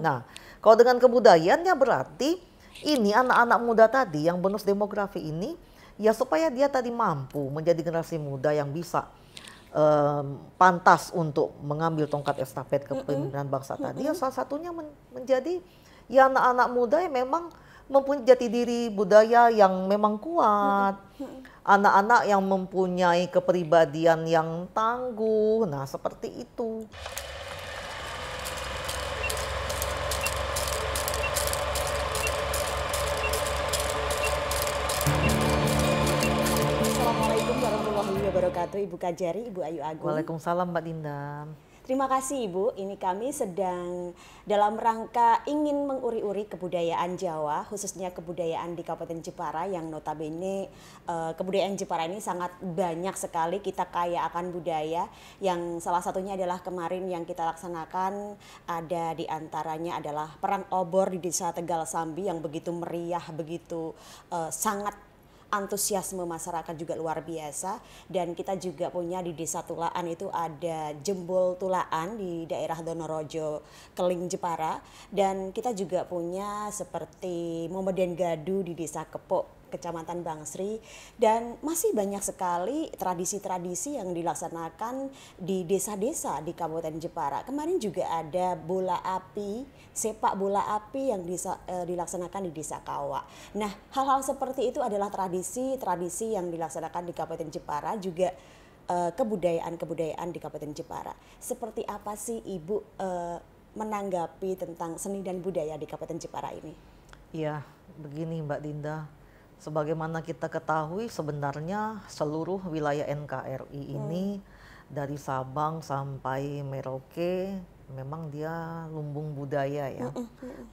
Nah, kalau dengan kebudayaannya berarti ini anak-anak muda tadi yang bonus demografi ini ya supaya dia tadi mampu menjadi generasi muda yang bisa pantas untuk mengambil tongkat estafet kepemimpinan bangsa tadi ya salah satunya menjadi ya anak-anak muda yang memang mempunyai jati diri budaya yang memang kuat, anak-anak yang mempunyai kepribadian yang tangguh, nah seperti itu. Assalamualaikum warahmatullahi wabarakatuh, Ibu Kajari, Ibu Ayu Agung. Waalaikumsalam Mbak Dinda. Terima kasih Ibu, ini kami sedang dalam rangka ingin menguri-uri kebudayaan Jawa, khususnya kebudayaan di Kabupaten Jepara yang notabene kebudayaan Jepara ini sangat banyak sekali, kita kaya akan budaya yang salah satunya adalah kemarin yang kita laksanakan ada di antaranya adalah Perang Obor di Desa Tegal Sambi yang begitu meriah, begitu sangat antusiasme masyarakat juga luar biasa. Dan kita juga punya di Desa Tulaan itu ada Jembol Tulaan di daerah Donorojo, Keling, Jepara. Dan kita juga punya seperti Momeden Gadu di Desa Kepok, Kecamatan Bangsri, dan masih banyak sekali tradisi-tradisi yang dilaksanakan di desa-desa di Kabupaten Jepara. Kemarin juga ada bola api, sepak bola api yang dilaksanakan di Desa Kawa. Nah, hal-hal seperti itu adalah tradisi-tradisi yang dilaksanakan di Kabupaten Jepara, juga kebudayaan-kebudayaan di Kabupaten Jepara. Seperti apa sih Ibu menanggapi tentang seni dan budaya di Kabupaten Jepara ini? Iya, begini Mbak Dinda. Sebagaimana kita ketahui sebenarnya seluruh wilayah NKRI ini dari Sabang sampai Merauke memang dia lumbung budaya ya.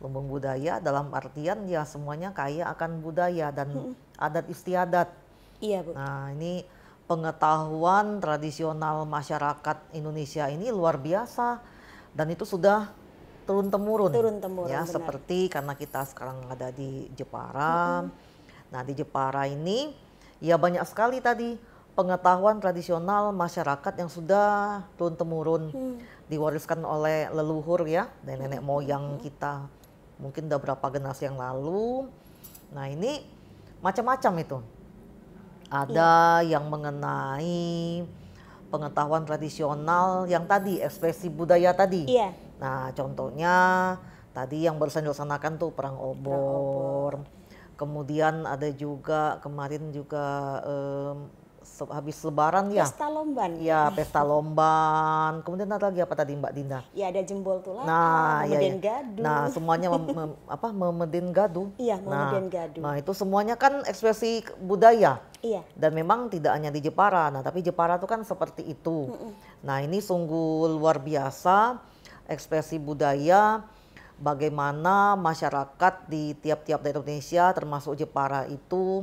Lumbung budaya dalam artian ya semuanya kaya akan budaya dan adat istiadat. Iya Bu. Nah ini pengetahuan tradisional masyarakat Indonesia ini luar biasa dan itu sudah turun-temurun. Ya, benar. seperti karena kita sekarang ada di Jepara. Nah di Jepara ini ya banyak sekali tadi pengetahuan tradisional masyarakat yang sudah turun-temurun diwariskan oleh leluhur ya dan nenek moyang kita mungkin udah berapa generasi yang lalu. Nah ini macam-macam itu. Ada yang mengenai pengetahuan tradisional yang tadi ekspresi budaya tadi. Iya. Nah contohnya tadi yang barusan dilaksanakan tuh Perang Obor. Kemudian ada juga kemarin juga habis Lebaran ya. Pesta Lomban. Ya, pesta Lomban. Kemudian ada lagi apa tadi Mbak Dinda? Ya ada Jembol Tulaan, Nah, Momeden ya. Gadu. Nah, semuanya Momeden Gadu. Iya, Momeden Gadu. Nah, itu semuanya kan ekspresi budaya. Iya. Dan memang tidak hanya di Jepara. Nah, tapi Jepara itu kan seperti itu. Nah, ini sungguh luar biasa ekspresi budaya. Bagaimana masyarakat di tiap-tiap daerah Indonesia termasuk Jepara itu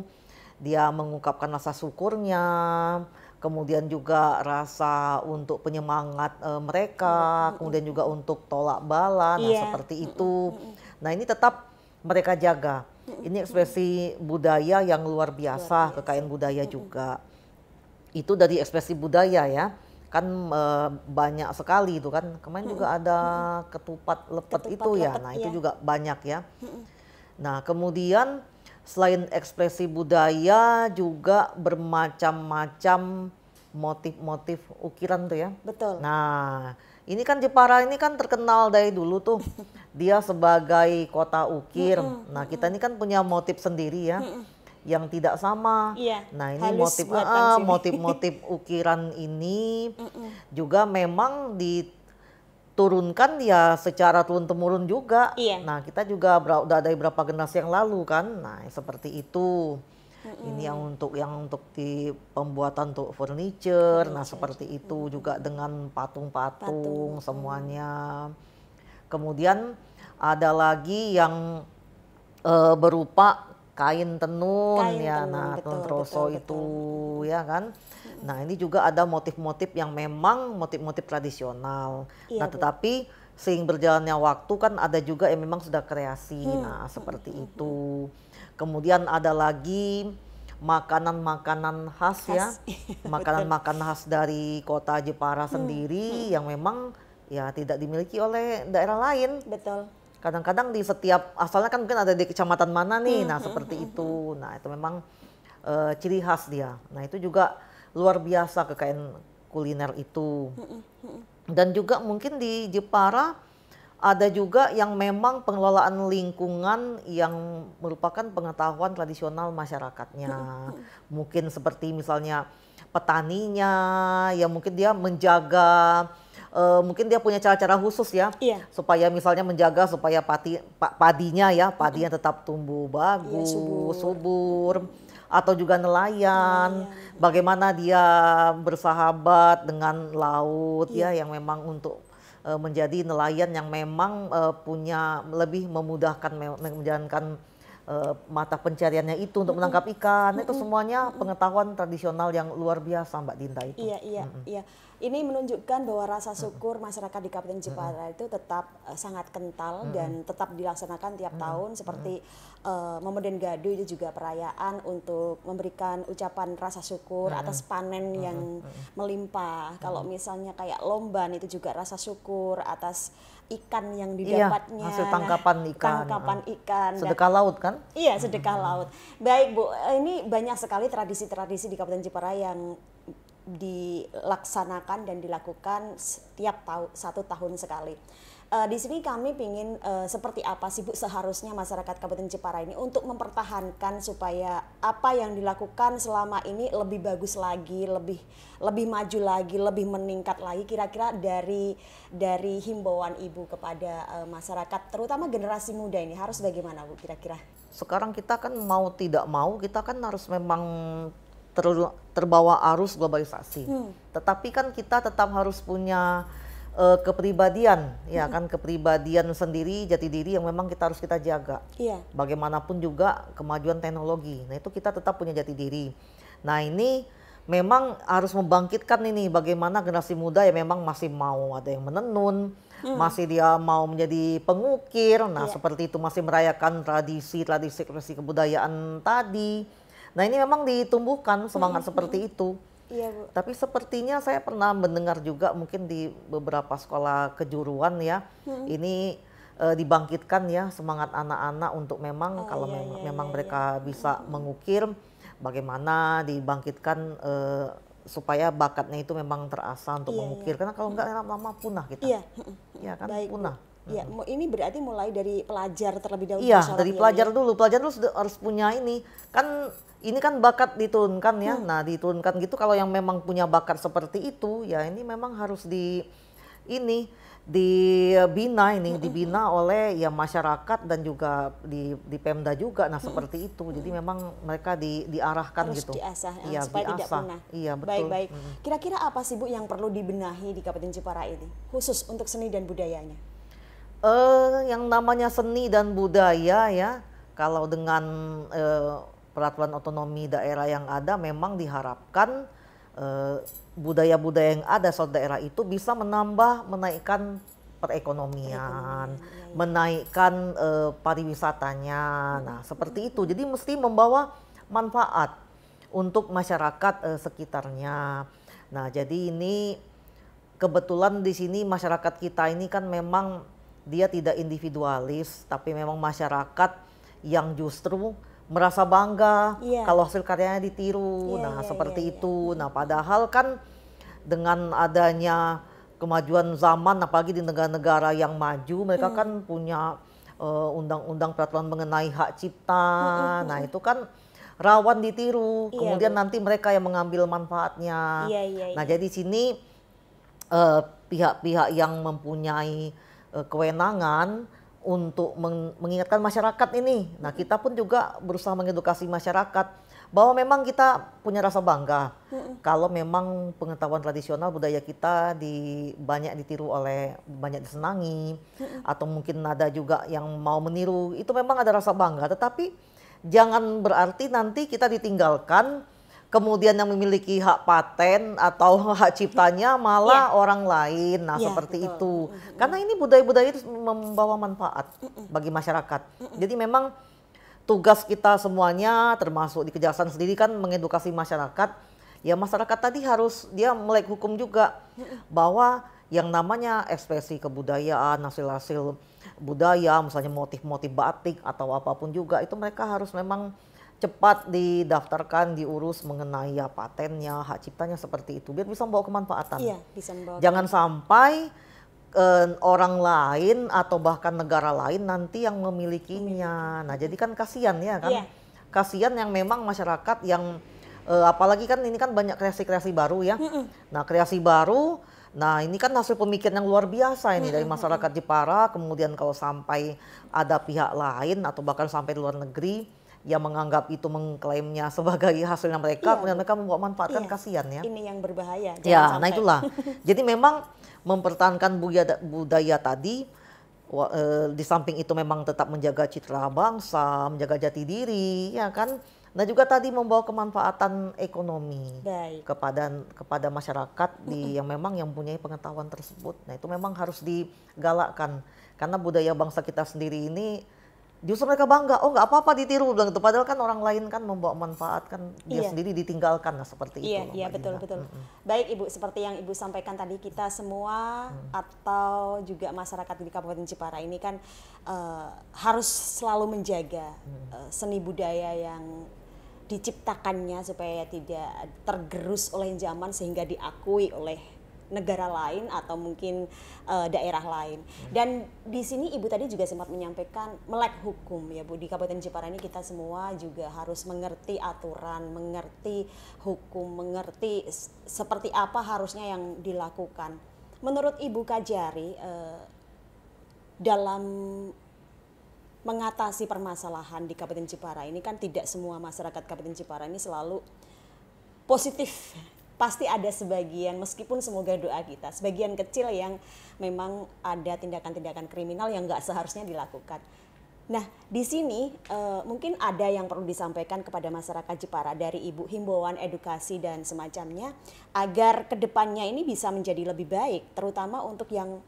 dia mengungkapkan rasa syukurnya, kemudian juga rasa untuk penyemangat mereka, kemudian juga untuk tolak bala, nah seperti itu. Nah ini tetap mereka jaga. Ini ekspresi budaya yang luar biasa, kekayaan budaya juga. Itu dari ekspresi budaya ya. Kan banyak sekali itu kan. Kemarin juga ada ketupat lepet itu ya. Nah, itu juga banyak ya. Nah, kemudian selain ekspresi budaya juga bermacam-macam motif-motif ukiran tuh ya. Betul. Nah, ini kan Jepara ini kan terkenal dari dulu tuh. Dia sebagai kota ukir. Nah, kita ini kan punya motif sendiri ya. Yang tidak sama. Iya, Nah ini motif-motif ukiran ini juga memang diturunkan ya secara turun-temurun juga. Iya. Nah kita juga udah dari berapa generasi yang lalu kan. Nah seperti itu. Ini yang untuk di pembuatan untuk furniture. Nah seperti itu juga dengan patung-patung semuanya. Kemudian ada lagi yang berupa kain tenun ya, nah tenun troso itu ya kan. Nah ini juga ada motif-motif yang memang motif-motif tradisional. Nah tetapi seiring berjalannya waktu kan ada juga yang memang sudah kreasi. Nah seperti itu. Kemudian ada lagi makanan-makanan khas ya, makanan-makanan khas dari kota Jepara sendiri yang memang ya tidak dimiliki oleh daerah lain. Betul. kadang-kadang di setiap, asalnya kan mungkin ada di kecamatan mana nih, nah seperti itu. Nah itu memang ciri khas dia. Nah itu juga luar biasa kekayaan kuliner itu. Dan juga mungkin di Jepara ada juga yang memang pengelolaan lingkungan yang merupakan pengetahuan tradisional masyarakatnya. Mungkin seperti misalnya petaninya, ya mungkin dia menjaga, mungkin dia punya cara-cara khusus ya, Iya. supaya misalnya menjaga supaya padinya ya, padinya tetap tumbuh Iya, bagus, subur. subur. Atau juga nelayan, Nelayan. bagaimana dia bersahabat dengan laut ya, Iya. yang memang untuk menjadi nelayan yang memang punya lebih memudahkan menjalankan mata pencariannya itu untuk menangkap ikan. Itu semuanya pengetahuan tradisional yang luar biasa Mbak Dinda itu. Iya, iya, iya. Ini menunjukkan bahwa rasa syukur masyarakat di Kabupaten Jepara itu tetap sangat kental dan tetap dilaksanakan tiap tahun seperti Momen Den Gadu itu juga perayaan untuk memberikan ucapan rasa syukur atas panen yang melimpah. Kalau misalnya kayak Lomban itu juga rasa syukur atas ikan yang Iya, didapatnya. hasil tangkapan ikan. Tangkapan ikan. Dan- Sedekah laut kan? Iya, sedekah laut. Baik Bu, ini banyak sekali tradisi-tradisi di Kabupaten Jepara yang dilaksanakan dan dilakukan setiap satu tahun sekali. Di sini kami ingin seperti apa sih Bu seharusnya masyarakat Kabupaten Jepara ini untuk mempertahankan supaya apa yang dilakukan selama ini lebih bagus lagi, lebih maju lagi, lebih meningkat lagi. Kira-kira dari himbauan Ibu kepada masyarakat, terutama generasi muda ini harus bagaimana Bu kira-kira? Sekarang kita kan mau tidak mau kita kan harus memang terbawa arus globalisasi. Tetapi kan kita tetap harus punya kepribadian, ya kan, kepribadian sendiri, jati diri yang memang harus kita jaga. Iya. Bagaimanapun juga kemajuan teknologi. Nah, itu kita tetap punya jati diri. Nah, ini memang harus membangkitkan ini bagaimana generasi muda yang memang masih mau ada yang menenun, masih dia mau menjadi pengukir. Nah, seperti itu masih merayakan tradisi kebudayaan tadi. Nah, ini memang ditumbuhkan semangat seperti itu. Iya Bu. Tapi sepertinya saya pernah mendengar juga mungkin di beberapa sekolah kejuruan ya, ini dibangkitkan ya semangat anak-anak untuk memang kalau memang mereka bisa mengukir, bagaimana dibangkitkan supaya bakatnya itu memang terasa untuk mengukir. Karena kalau enggak lama-lama punah kita. Iya. Ya kan, Baik, Bu. punah. Ya, ini berarti mulai dari pelajar terlebih dahulu. Iya, Bu dari Sorot, pelajar ya? dulu. Pelajar dulu harus punya ini. Kan ini kan bakat diturunkan ya. Nah, diturunkan gitu kalau yang memang punya bakat seperti itu, ya ini memang harus dibina oleh ya masyarakat dan juga di Pemda juga. Nah, seperti itu. Jadi memang mereka diarahkan Harus gitu. diasah Iya, supaya tidak diasah. punah. Iya, betul. Baik-baik. Kira-kira apa sih Bu yang perlu dibenahi di Kabupaten Jepara ini khusus untuk seni dan budayanya? Yang namanya seni dan budaya ya, kalau dengan peraturan otonomi daerah yang ada memang diharapkan budaya-budaya yang ada suatu daerah itu bisa menaikkan perekonomian, menaikkan pariwisatanya. Nah, seperti itu. Jadi mesti membawa manfaat untuk masyarakat sekitarnya. Nah, jadi ini kebetulan di sini masyarakat kita ini kan memang dia tidak individualis, tapi memang masyarakat yang justru merasa bangga kalau hasil karyanya ditiru. Seperti itu. Nah, padahal kan dengan adanya kemajuan zaman, apalagi di negara-negara yang maju, mereka kan punya undang-undang peraturan mengenai hak cipta. Nah, itu kan rawan ditiru. Kemudian nanti mereka yang mengambil manfaatnya. Nah, jadi sini pihak-pihak yang mempunyai kewenangan untuk mengingatkan masyarakat ini. Nah, kita pun juga berusaha mengedukasi masyarakat bahwa memang kita punya rasa bangga kalau memang pengetahuan tradisional budaya kita banyak ditiru banyak disenangi, atau mungkin ada juga yang mau meniru. Itu memang ada rasa bangga, tetapi jangan berarti nanti kita ditinggalkan. Kemudian yang memiliki hak paten atau hak ciptanya malah orang lain. Nah, seperti itu. Karena ini budaya-budaya itu membawa manfaat bagi masyarakat. Jadi memang tugas kita semuanya, termasuk di Kejaksaan sendiri kan mengedukasi masyarakat. Ya, masyarakat tadi harus dia melek hukum juga bahwa yang namanya ekspresi kebudayaan, hasil-hasil budaya, misalnya motif-motif batik atau apapun juga, itu mereka harus memang cepat didaftarkan, diurus mengenai ya patennya, hak ciptanya seperti itu, biar bisa membawa kemanfaatan. Iya, bisa membawa. Jangan sampai orang lain atau bahkan negara lain nanti yang memilikinya. Nah, jadi kan kasihan ya kan? Iya. Kasihan yang memang masyarakat yang apalagi kan ini kan banyak kreasi-kreasi baru ya. Nah, kreasi baru, nah ini kan hasil pemikiran yang luar biasa ini dari masyarakat Jepara. Kemudian kalau sampai ada pihak lain atau bahkan sampai di luar negeri yang menganggap itu mengklaimnya sebagai hasilnya mereka, kemudian mereka membawa manfaat, kan kasihan ya. Ini yang berbahaya. Ya, Jangan nah sampai. itulah. Jadi memang mempertahankan budaya tadi, di samping itu memang tetap menjaga citra bangsa, menjaga jati diri, ya kan. Nah juga tadi membawa kemanfaatan ekonomi Baik. kepada masyarakat yang memang yang punya pengetahuan tersebut. Nah itu memang harus digalakkan karena budaya bangsa kita sendiri ini justru mereka bangga, oh nggak apa-apa ditiru bilang itu. Padahal kan orang lain kan membawa manfaat, kan dia sendiri ditinggalkan, nah seperti itu. Iya, betul. Baik Ibu, seperti yang Ibu sampaikan tadi, kita semua atau juga masyarakat di Kabupaten Jepara ini kan harus selalu menjaga seni budaya yang diciptakannya supaya tidak tergerus oleh zaman sehingga diakui oleh negara lain atau mungkin daerah lain. Dan di sini Ibu tadi juga sempat menyampaikan melek hukum ya Bu. Di Kabupaten Jepara ini kita semua juga harus mengerti aturan, mengerti hukum, mengerti seperti apa harusnya yang dilakukan. Menurut Ibu Kajari, dalam mengatasi permasalahan di Kabupaten Jepara ini kan tidak semua masyarakat Kabupaten Jepara ini selalu positif. Pasti ada sebagian, meskipun semoga doa kita, sebagian kecil yang memang ada tindakan-tindakan kriminal yang nggak seharusnya dilakukan. Nah, di sini mungkin ada yang perlu disampaikan kepada masyarakat Jepara dari Ibu, himbauan edukasi dan semacamnya, agar kedepannya ini bisa menjadi lebih baik, terutama untuk yang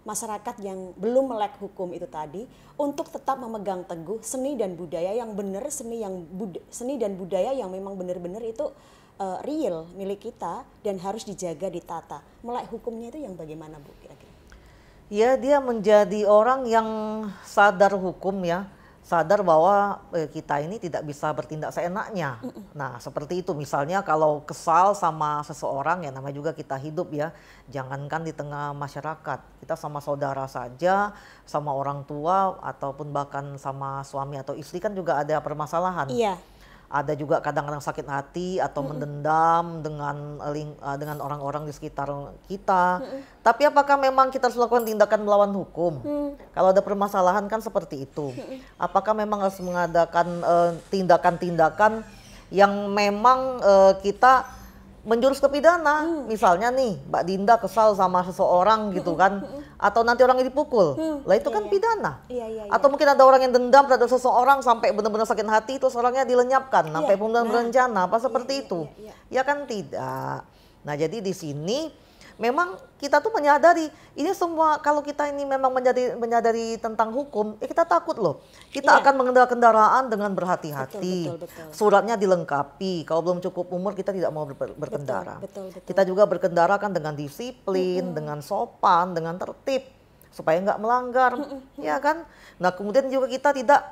masyarakat yang belum melek hukum itu tadi, untuk tetap memegang teguh seni dan budaya yang benar, seni dan budaya yang memang benar-benar itu real milik kita dan harus dijaga, ditata. Melek hukumnya itu yang bagaimana Bu kira-kira? Ya, dia menjadi orang yang sadar hukum ya, sadar bahwa kita ini tidak bisa bertindak seenaknya. Nah seperti itu, misalnya kalau kesal sama seseorang, ya namanya juga kita hidup ya, jangankan di tengah masyarakat, kita sama saudara saja, sama orang tua ataupun bahkan sama suami atau istri kan juga ada permasalahan. Iya. Ada juga kadang-kadang sakit hati atau mendendam dengan orang-orang di sekitar kita. Tapi apakah memang kita harus melakukan tindakan melawan hukum? Kalau ada permasalahan kan seperti itu. Apakah memang harus mengadakan tindakan-tindakan yang memang kita menjurus ke pidana? Misalnya nih, Mbak Dinda kesal sama seseorang gitu kan, atau nanti orangnya dipukul, lah itu kan pidana. Atau mungkin ada orang yang dendam terhadap seseorang sampai benar-benar sakit hati, terus orangnya dilenyapkan, sampai pembunuhan berencana, apa seperti itu? Ya kan tidak. Nah jadi di sini memang kita tuh menyadari ini semua, kalau kita ini memang menyadari tentang hukum, kita takut loh. Kita akan mengendarai kendaraan dengan berhati-hati. Suratnya dilengkapi. Kalau belum cukup umur kita tidak mau berkendara. Kita juga berkendara kan dengan disiplin, dengan sopan, dengan tertib supaya nggak melanggar, ya kan? Nah kemudian juga kita tidak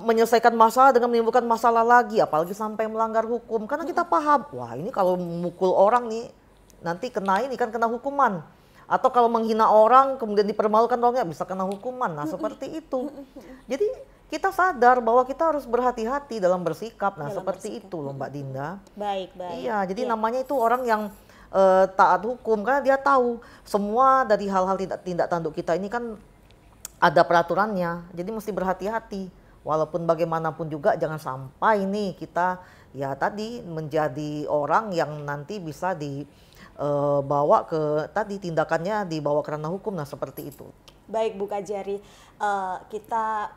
menyelesaikan masalah dengan menimbulkan masalah lagi, apalagi sampai melanggar hukum. Karena kita paham, wah ini kalau memukul orang nih nanti kena hukuman. Atau kalau menghina orang kemudian dipermalukan orangnya bisa kena hukuman. Nah seperti itu. Jadi kita sadar bahwa kita harus berhati-hati dalam bersikap. Nah seperti itu loh Mbak Dinda. Baik. Iya, jadi namanya itu orang yang taat hukum, karena dia tahu semua dari hal-hal tindak tanduk kita ini kan ada peraturannya. Jadi mesti berhati-hati. Walaupun bagaimanapun juga jangan sampai nih kita ya tadi menjadi orang yang nanti bisa bawa ke tadi tindakannya dibawa ke ranah hukum. Nah seperti itu. Baik Bu Kajari, kita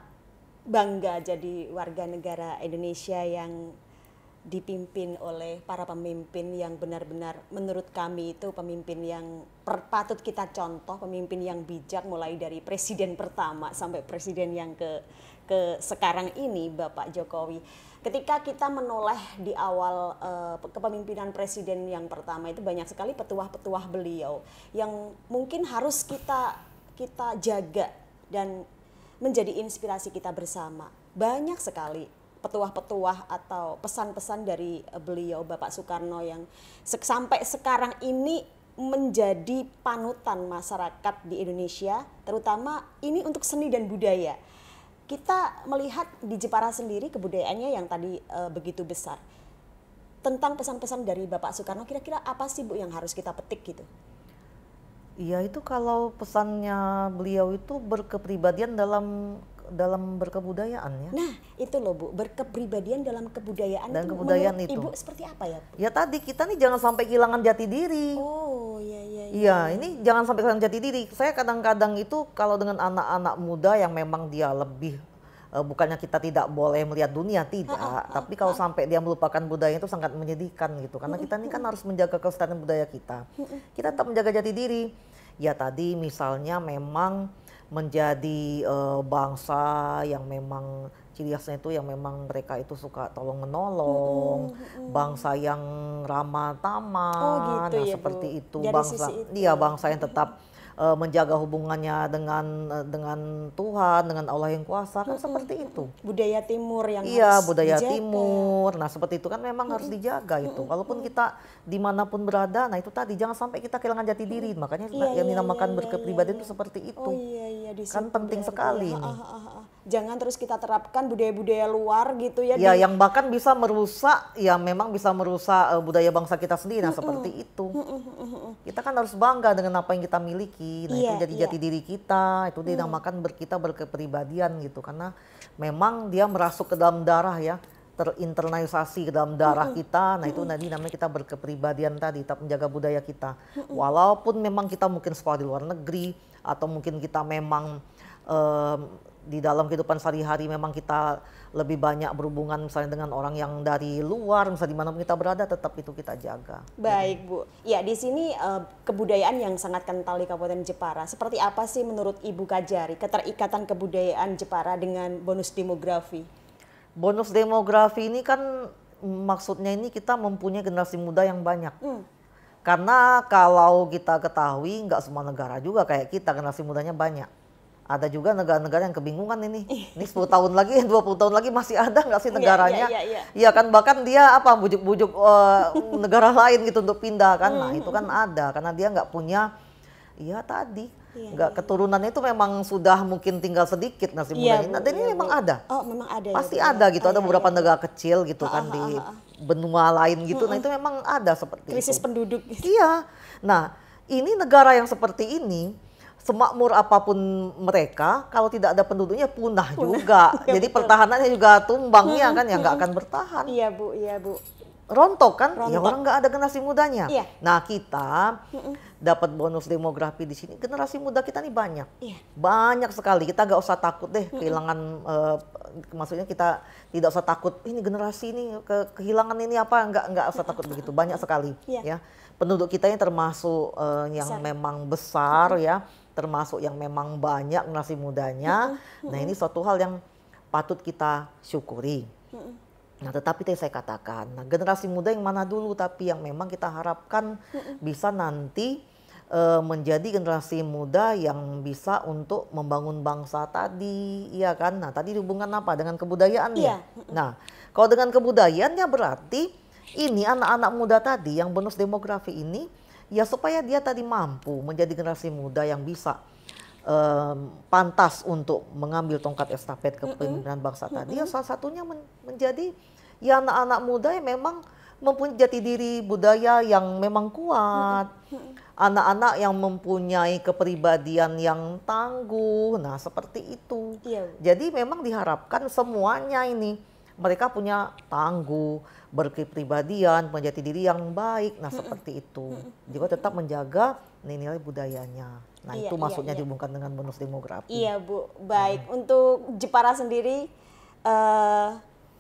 bangga jadi warga negara Indonesia yang dipimpin oleh para pemimpin yang benar-benar menurut kami itu pemimpin yang patut kita contoh, pemimpin yang bijak, mulai dari presiden pertama sampai presiden yang ke sekarang ini Bapak Jokowi. Ketika kita menoleh di awal kepemimpinan presiden yang pertama itu banyak sekali petuah-petuah beliau yang mungkin harus kita jaga dan menjadi inspirasi kita bersama. Banyak sekali petuah-petuah atau pesan-pesan dari beliau Bapak Soekarno yang sampai sekarang ini menjadi panutan masyarakat di Indonesia, terutama ini untuk seni dan budaya. Kita melihat di Jepara sendiri kebudayaannya yang tadi begitu besar. Tentang pesan-pesan dari Bapak Soekarno, kira-kira apa sih Bu yang harus kita petik gitu? Iya, itu kalau pesannya beliau itu berkepribadian dalam berkebudayaan ya. Nah, itu loh Bu, berkepribadian dalam kebudayaan Dan itu kebudayaan menurut itu. Ibu seperti apa ya? Ya tadi kita nih jangan sampai kehilangan jati diri. Oh, iya iya. Iya, ini jangan sampai kehilangan jati diri. Saya kadang-kadang itu kalau dengan anak-anak muda yang memang dia lebih bukannya kita tidak boleh melihat dunia, tidak. Tapi kalau sampai dia melupakan budaya itu sangat menyedihkan gitu. Karena kita ini kan harus menjaga kelestarian budaya kita. Kita tetap menjaga jati diri. Ya tadi misalnya memang menjadi bangsa yang memang ciri khasnya itu yang memang mereka itu suka tolong menolong, bangsa yang ramah tamah, Oh gitu nah ya, seperti Bu. itu Dari bangsa, sisi itu. iya bangsa yang tetap menjaga hubungannya dengan Tuhan, dengan Allah yang kuasa kan seperti itu. Budaya timur yang Iya, harus budaya dijaga. timur. Nah, seperti itu kan memang harus dijaga itu. Walaupun kita dimanapun berada, nah itu tadi jangan sampai kita kehilangan jati diri. Makanya Iya, yang iya, dinamakan iya, berkepribadian iya, itu seperti itu. Oh iya iya di Kan situ penting berarti sekali ya. ini. Jangan terus kita terapkan budaya-budaya luar gitu ya. Ya, yang bahkan bisa merusak, ya memang bisa merusak budaya bangsa kita sendiri. Nah, seperti itu. Kita kan harus bangga dengan apa yang kita miliki. Nah, Iya, itu jadi jati diri kita. Itu dinamakan kita berkepribadian gitu. Karena memang dia merasuk ke dalam darah ya, terinternalisasi ke dalam darah kita. Nah, itu nanti namanya kita berkepribadian tadi, tetap menjaga budaya kita. Walaupun memang kita mungkin sekolah di luar negeri atau mungkin kita memang di dalam kehidupan sehari-hari memang kita lebih banyak berhubungan misalnya dengan orang yang dari luar, misalnya dimanapun kita berada, tetap itu kita jaga. Baik Bu, ya di sini kebudayaan yang sangat kental di Kabupaten Jepara. Seperti apa sih menurut Ibu Kajari keterikatan kebudayaan Jepara dengan bonus demografi? Bonus demografi ini kan maksudnya ini kita mempunyai generasi muda yang banyak. Karena kalau kita ketahui nggak semua negara juga kayak kita generasi mudanya banyak. Ada juga negara-negara yang kebingungan ini 10 tahun lagi, 20 tahun lagi masih ada nggak sih negaranya? Iya kan, bahkan dia apa bujuk-bujuk negara lain gitu untuk pindah kan. Nah itu kan ada, karena dia nggak punya, iya tadi, nggak keturunannya itu memang sudah mungkin tinggal sedikit nasi muda ini. Nah, dan ini memang ada. Oh memang ada. Pasti ya, ada gitu, ada beberapa negara kecil gitu kan di benua lain gitu. Nah itu memang ada seperti krisis itu. penduduk. Gitu. Iya, nah ini negara yang seperti ini, semakmur apapun mereka, kalau tidak ada penduduknya punah juga. Ya, jadi betul. pertahanannya juga tumbangnya kan, ya nggak akan bertahan. Iya Bu, iya Bu. Rontok kan, ya Rontok. orang nggak ada generasi mudanya. Iya. Nah kita dapat bonus demografi di sini, generasi muda kita nih banyak, Iya. banyak sekali. Kita nggak usah takut deh kehilangan, maksudnya kita tidak usah takut ini generasi ini kehilangan ini apa, nggak usah takut begitu, banyak sekali. Iya. Ya penduduk kita ini termasuk yang Besar. memang besar ya, termasuk yang memang banyak generasi mudanya. Nah ini suatu hal yang patut kita syukuri. Nah tetapi tadi saya katakan, nah, generasi muda yang mana dulu, tapi yang memang kita harapkan bisa nanti menjadi generasi muda yang bisa untuk membangun bangsa tadi, iya kan? Nah tadi hubungan apa dengan kebudayaan ya? Nah kalau dengan kebudayaannya berarti ini anak-anak muda tadi yang bonus demografi ini, ya supaya dia tadi mampu menjadi generasi muda yang bisa pantas untuk mengambil tongkat estafet kepemimpinan bangsa tadi, ya salah satunya menjadi ya anak-anak muda yang memang mempunyai jati diri budaya yang memang kuat, anak-anak yang mempunyai kepribadian yang tangguh, nah seperti itu. Iya. Jadi memang diharapkan semuanya ini mereka punya tangguh, berkepribadian, punya jati diri yang baik, nah seperti itu. Juga tetap menjaga nilai budayanya. Nah Iya, itu maksudnya iya. dihubungkan dengan bonus demografi. Iya Bu, baik. Untuk Jepara sendiri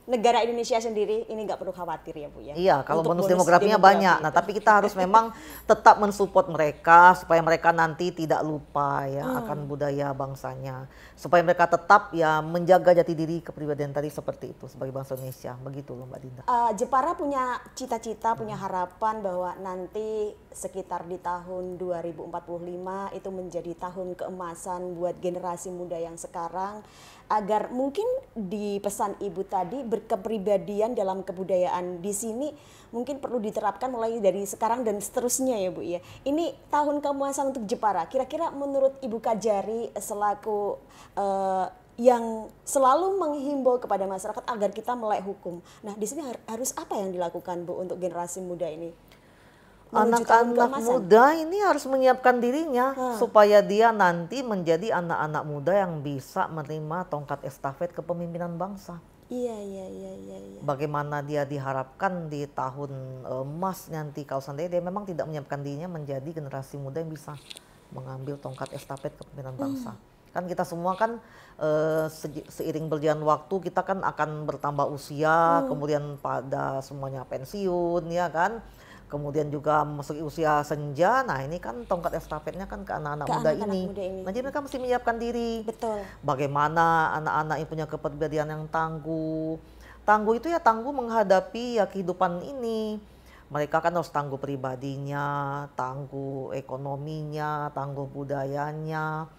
negara Indonesia sendiri ini nggak perlu khawatir ya Bu ya. Iya, kalau Untuk bonus demografinya banyak. Nah, tapi kita harus memang tetap mensupport mereka supaya mereka nanti tidak lupa ya akan budaya bangsanya. Supaya mereka tetap ya menjaga jati diri kepribadian tadi seperti itu sebagai bangsa Indonesia. Begitu loh Mbak Dinda. Jepara punya cita-cita, punya harapan bahwa nanti sekitar di tahun 2045 itu menjadi tahun keemasan buat generasi muda yang sekarang, agar mungkin di pesan Ibu tadi berkepribadian dalam kebudayaan di sini mungkin perlu diterapkan mulai dari sekarang dan seterusnya ya Bu ya. Ini tahun keemasan untuk Jepara. Kira-kira menurut Ibu Kajari selaku yang selalu menghimbau kepada masyarakat agar kita melek hukum. Nah, di sini harus apa yang dilakukan Bu untuk generasi muda ini? Anak-anak muda ini harus menyiapkan dirinya supaya dia nanti menjadi anak-anak muda yang bisa menerima tongkat estafet kepemimpinan bangsa. Iya. Bagaimana dia diharapkan di tahun emas nanti kalau seandainya dia memang tidak menyiapkan dirinya menjadi generasi muda yang bisa mengambil tongkat estafet kepemimpinan bangsa. Kan kita semua kan seiring berjalan waktu kita kan akan bertambah usia, kemudian pada semuanya pensiun ya kan. Kemudian juga memasuki usia senja, nah ini kan tongkat estafetnya kan ke anak-anak muda ini. Nah, jadi mereka mesti menyiapkan diri. Betul. Bagaimana anak-anak yang punya kepribadian yang tangguh. Tangguh itu ya tangguh menghadapi ya kehidupan ini. Mereka kan harus tangguh pribadinya, tangguh ekonominya, tangguh budayanya,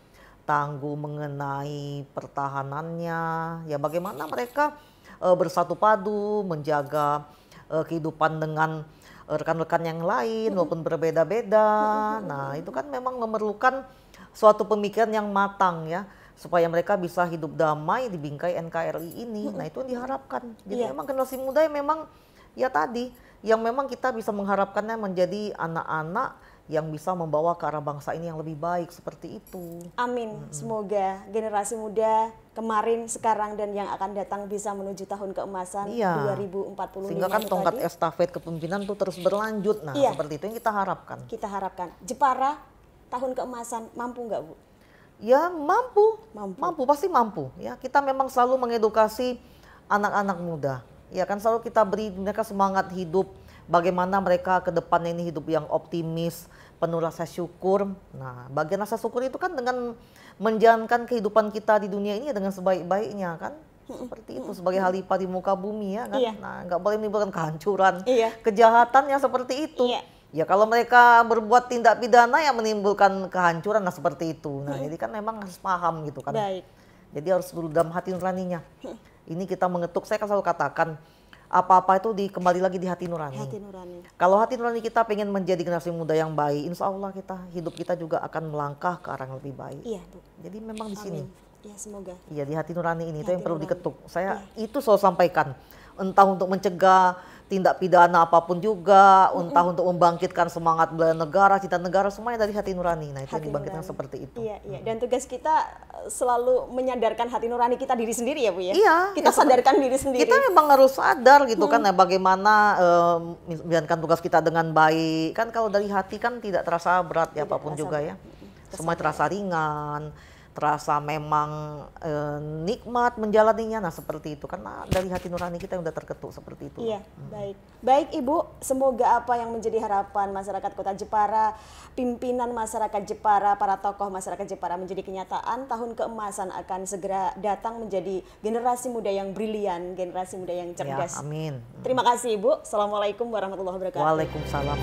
tangguh mengenai pertahanannya. Ya bagaimana mereka bersatu padu, menjaga kehidupan dengan rekan-rekan yang lain walaupun berbeda-beda. Nah, itu kan memang memerlukan suatu pemikiran yang matang ya supaya mereka bisa hidup damai di bingkai NKRI ini. Nah, itu yang diharapkan. Jadi memang generasi muda yang memang ya tadi yang memang kita bisa mengharapkannya menjadi anak-anak yang bisa membawa ke arah bangsa ini yang lebih baik seperti itu. Amin. Semoga generasi muda kemarin, sekarang dan yang akan datang bisa menuju tahun keemasan 2045 sehingga kan tongkat estafet kepemimpinan itu terus berlanjut. Nah, seperti itu yang kita harapkan. Kita harapkan. Jepara tahun keemasan mampu nggak Bu? Ya mampu, pasti mampu. Ya kita memang selalu mengedukasi anak-anak muda. Ya kan selalu kita beri mereka semangat hidup. Bagaimana mereka ke depannya ini hidup yang optimis, penuh rasa syukur. Nah, bagian rasa syukur itu kan dengan menjalankan kehidupan kita di dunia ini dengan sebaik-baiknya kan. Seperti itu sebagai khalifah di muka bumi ya kan. Nah, nggak boleh menimbulkan kehancuran, kejahatan yang seperti itu. Ya kalau mereka berbuat tindak pidana yang menimbulkan kehancuran, nah seperti itu. Nah, jadi kan memang harus paham gitu kan. Jadi harus dulu dalam hati nuraninya. Ini kita mengetuk, saya kan selalu katakan, apa-apa itu kembali lagi di hati nurani. Kalau hati nurani kita pengen menjadi generasi muda yang baik, insya Allah hidup kita juga akan melangkah ke arah yang lebih baik. Iya, Bu. Jadi memang di sini. Ya, semoga. Iya, di hati nurani ini itu yang perlu diketuk. Saya itu selalu sampaikan. Entah untuk mencegah tindak pidana apapun juga, entah untuk membangkitkan semangat bela negara, cinta negara, semuanya dari hati nurani. Nah, itu yang dibangkitkan seperti itu. Iya. Dan tugas kita selalu menyadarkan hati nurani kita diri sendiri ya Bu ya. Iya. Kita sadarkan diri sendiri. Kita memang harus sadar gitu kan ya bagaimana menjalankan tugas kita dengan baik. Kan kalau dari hati kan tidak terasa berat ya apapun juga ya. Semuanya terasa ringan. Terasa memang nikmat menjalaninya, nah seperti itu karena dari hati nurani kita yang udah terketuk seperti itu. Iya, baik Ibu, semoga apa yang menjadi harapan masyarakat Kota Jepara, pimpinan masyarakat Jepara, para tokoh masyarakat Jepara menjadi kenyataan. Tahun keemasan akan segera datang menjadi generasi muda yang brilian, generasi muda yang cerdas. Ya, amin. Terima kasih Ibu. Assalamualaikum warahmatullahi wabarakatuh. Waalaikumsalam.